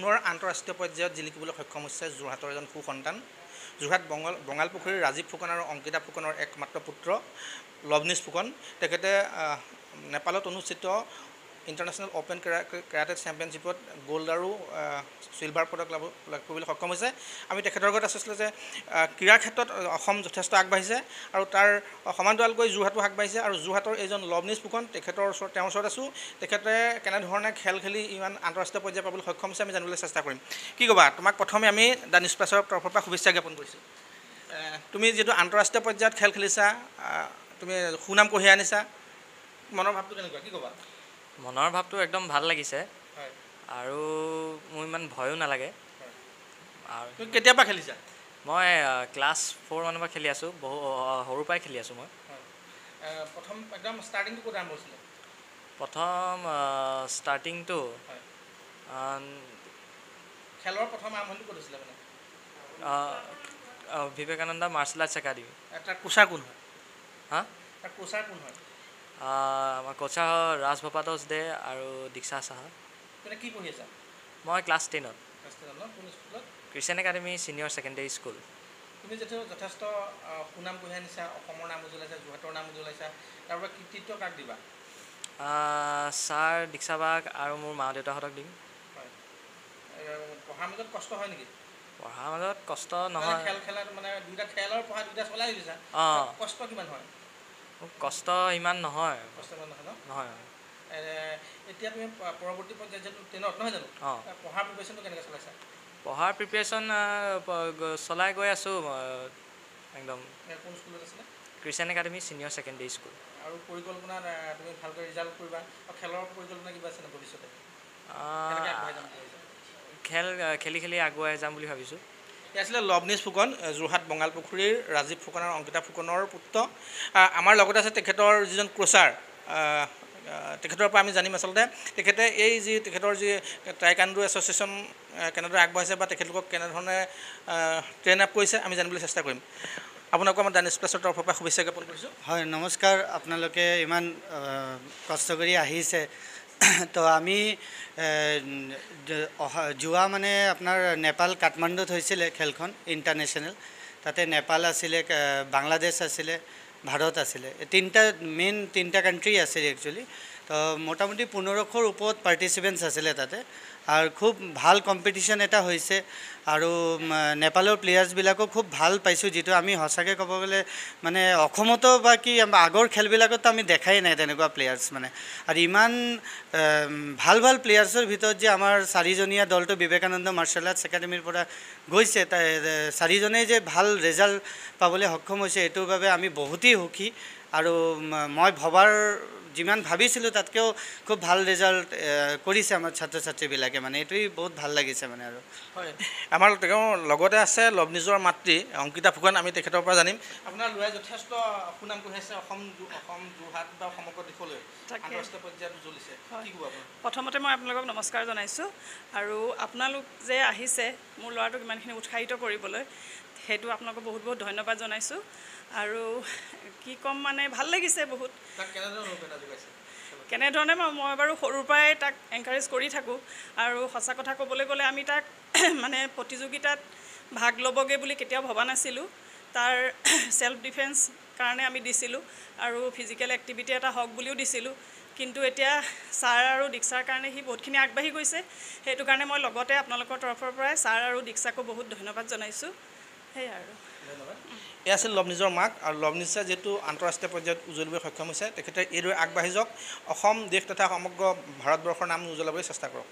পুনৰ আন্তঃৰাষ্ট্ৰীয় পৰ্যায়ত জিলিকিবলৈ সক্ষম হৈছে যোৰহাটৰ এজন সুসন্তান। যোৰহাট বঙালপুখুৰীৰ ৰাজীৱ ফুকন আৰু অংকিতা ফুকনৰ একমাত্ৰ পুত্ৰ লভনীশ ফুকন। তেখেতে নেপালত অনুষ্ঠিত ইণ্টাৰনেশ্যনেল অ'পেন কেৰাটে চেম্পিয়নশ্বিপত গ'ল্ড আৰু চিলভাৰ পদক লাভ কৰিবলৈ সক্ষম হৈছে। আমি তেখেতৰ লগত আছিলোঁ যে ক্ৰীড়াৰ ক্ষেত্ৰত অসম যথেষ্ট আগবাঢ়িছে আৰু তাৰ সমান্তৰালকৈ যোৰহাটো আগবাঢ়িছে আৰু যোৰহাটৰ এইজন লভনীশ ফুকন তেওঁৰ ওচৰত আছোঁ। তেখেতে কেনেধৰণে খেল খেলি ইমান আন্তঃৰাষ্ট্ৰীয় পৰ্যায় পাবলৈ সক্ষম হৈছে আমি জানিবলৈ চেষ্টা কৰিম। কি ক'বা? তোমাক প্ৰথমে আমি দ্য নিউজ প্লাছৰ তৰফৰ পৰা শুভেচ্ছা জ্ঞাপন কৰিছোঁ। তুমি যিহেতু আন্তঃৰাষ্ট্ৰীয় পৰ্যায়ত খেল খেলিছা, তুমি সুনাম কঢ়িয়াই আনিছা, মনৰ ভাৱটো কেনেকুৱা? কি ক'বা? মনৰ ভাৱটো একদম ভাল লাগিছে আৰু মোৰ ইমান ভয়ো নালাগে। আৰু তুমি কেতিয়াৰ পৰা খেলিছা? মই ক্লাছ 4 মানৰ পৰা খেলি আছোঁ, সৰুৰ পৰাই খেলি আছোঁ মই। প্ৰথম একদম ষ্টাৰ্টিংটো ক'ত আৰম্ভ হৈছিলে? প্ৰথম ষ্টাৰ্টিংটো খেলৰ প্ৰথম আৰম্ভণিটো ক'ত হৈছিলে মানে? Vivekananda martial arts academy. তাৰ কোচাৰ কোন হয়? তাৰ কোচাৰ কোন হয়? আমাৰ কোচাৰ ৰাজ ভপাতোষ দে আৰু দীক্ষা সাহা। তুমি কি পঢ়ি আছা? মই ক্লাছ 10ত। ক্লাছ 10ত ন? কোন স্কুলত? খ্ৰীষ্টান একাডেমি ছিনিয়ৰ ছেকেণ্ডেৰী স্কুল। তুমি যিহেতু যথেষ্ট সুনাম কঢ়িয়াই আনিছা, অসমৰ নাম উজ্বলাইছা, যোৰহাটৰ নাম উজ্বলাইছা, তাৰ পৰা কৃতিত্ব কাক দিবা? ছাৰ দীক্ষা বাক আৰু মোৰ মা দেউতাহঁতক দিম। হয়। পঢ়াৰ মাজত কষ্ট হয় নেকি? পঢ়াৰ মাজত কষ্ট নহয়। খেল খেলাত মানে দুইটা খেল আৰু পঢ়া দুইটা চলাই গৈছা, কষ্ট কিমান হয়? কষ্ট ইমান নহয়। কষ্ট ইমান নহয় ন? নহয়। এতিয়া তুমি পৰৱৰ্তী পৰ্যায়ত যিহেতু 10ত নহয় জানো? পঢ়াৰ প্ৰিপেৰেশ্যনটো কেনেকৈ চলাইছা? পঢ়াৰ প্ৰিপেৰেশ্যন চলাই গৈ আছোঁ একদম। কোন স্কুলত আছিলে? খ্ৰীষ্টান একাডেমি ছিনিয়ৰ ছেকেণ্ডেৰী স্কুল। আৰু পৰিকল্পনা তুমি ভালকৈ ৰিজাল্ট কৰিবা আৰু খেলৰ পৰিকল্পনা কিবা আছে নে ভৱিষ্যতে? খেল খেলি খেলি আগুৱাই যাম বুলি ভাবিছোঁ। এই আছিলে লভনীশ ফুকন, যোৰহাট বঙালপুখুৰীৰ ৰাজীৱ ফুকন আৰু অংকিতা ফুকনৰ পুত্ৰ। আমাৰ লগতে আছে তেখেতৰ যিজন কোচাৰ, তেখেতৰ পৰা আমি জানিম আচলতে তেখেতে এই যি তেখেতৰ যি টাইকাণ্ডো এছ'চিয়েশ্যন কেনেদৰে আগবাঢ়িছে বা তেখেতলোকক কেনেধৰণে ট্ৰেইন আপ কৰিছে আমি জানিবলৈ চেষ্টা কৰিম। আপোনাকো আমাৰ দ্য নিউজ প্লাছৰ তৰফৰ পৰা শুভেচ্ছা জ্ঞাপন কৰিছোঁ। হয়, নমস্কাৰ। আপোনালোকে ইমান কষ্ট কৰি আহিছে। তো আমি যোৱা মানে আপোনাৰ নেপাল কাঠমাণ্ডুত হৈছিলে খেলখন ইণ্টাৰনেশ্যনেল। তাতে নেপাল আছিলে, বাংলাদেশ আছিলে, ভাৰত আছিলে। তিনিটা কাণ্ট্ৰি আছিলে একচুৱেলি। তো মোটামুটি 1500ৰ ওপৰত পাৰ্টিচিপেণ্টছ আছিলে তাতে আৰু খুব ভাল কম্পিটিশ্যন এটা হৈছে আৰু নেপালৰ প্লেয়াৰ্ছবিলাকো খুব ভাল পাইছোঁ, যিটো আমি সঁচাকৈ ক'ব গ'লে মানে অসমতো বা কি আগৰ খেলবিলাকতো আমি দেখাই নাই তেনেকুৱা প্লেয়াৰ্ছ মানে। আৰু ইমান ভাল ভাল প্লেয়াৰ্ছৰ ভিতৰত যে আমাৰ 4জনীয়া দলটো বিবেকানন্দ মাৰ্চেল আৰ্টছ একাডেমীৰ পৰা গৈছে, 4জনেই যে ভাল ৰিজাল্ট পাবলৈ সক্ষম হৈছে এইটোৰ বাবে আমি বহুতেই সুখী। আৰু মই যিমান ভাবিছিলোঁ তাতকৈও খুব ভাল ৰিজাল্ট কৰিছে আমাৰ ছাত্ৰ ছাত্ৰীবিলাকে, মানে এইটোৱেই বহুত ভাল লাগিছে মানে। আৰু হয়, আমাৰ তেওঁৰ লগতে আছে লভনীশৰ মাতৃ অংকিতা ফুকন, আমি তেখেতৰ পৰা জানিম। আপোনাৰ ল'ৰাই যথেষ্ট সুনাম কঢ়িয়াইছে অসম যোৰহাট বা সমগ্ৰ দেশলৈ আন্তঃৰাষ্ট্ৰীয় পৰ্যায়ত জ্বলিছে, কি ক'ব আপুনি? প্ৰথমতে মই আপোনালোকক নমস্কাৰ জনাইছোঁ আৰু আপোনালোক যে আহিছে মোৰ ল'ৰাটোক ইমানখিনি উৎসাহিত কৰিবলৈ, সেইটো আপোনালোকক বহুত বহুত ধন্যবাদ জনাইছোঁ। আৰু কি ক'ম মানে ভাল লাগিছে বহুত। কেনেধৰণে মই বাৰু সৰুৰ পৰাই তাক এনকাৰেজ কৰি থাকোঁ আৰু সঁচা কথা ক'বলৈ গ'লে আমি তাক মানে প্ৰতিযোগিতাত ভাগ ল'বগৈ বুলি কেতিয়াও ভবা নাছিলোঁ। তাৰ ছেল্ফ ডিফেন্স কাৰণে আমি দিছিলোঁ আৰু ফিজিকেল এক্টিভিটি এটা হওক বুলিও দিছিলোঁ। কিন্তু এতিয়া ছাৰ আৰু দীক্ষাৰ কাৰণে সি বহুতখিনি আগবাঢ়ি গৈছে। সেইটো কাৰণে মই লগতে আপোনালোকৰ তৰফৰ পৰাই ছাৰ আৰু দীক্ষাকো বহুত ধন্যবাদ জনাইছোঁ। সেয়াই আৰু ধন্যবাদ। এয়া আছিল লভনীশৰ মাক, আৰু লভনীশে যিহেতু আন্তঃৰাষ্ট্ৰীয় পৰ্যায়ত উজ্বলিবলৈ সক্ষম হৈছে, তেখেতে এইদৰে আগবাঢ়ি যাওক, অসম দেশ তথা সমগ্ৰ ভাৰতবৰ্ষৰ নাম উজ্বলাবলৈ চেষ্টা কৰক।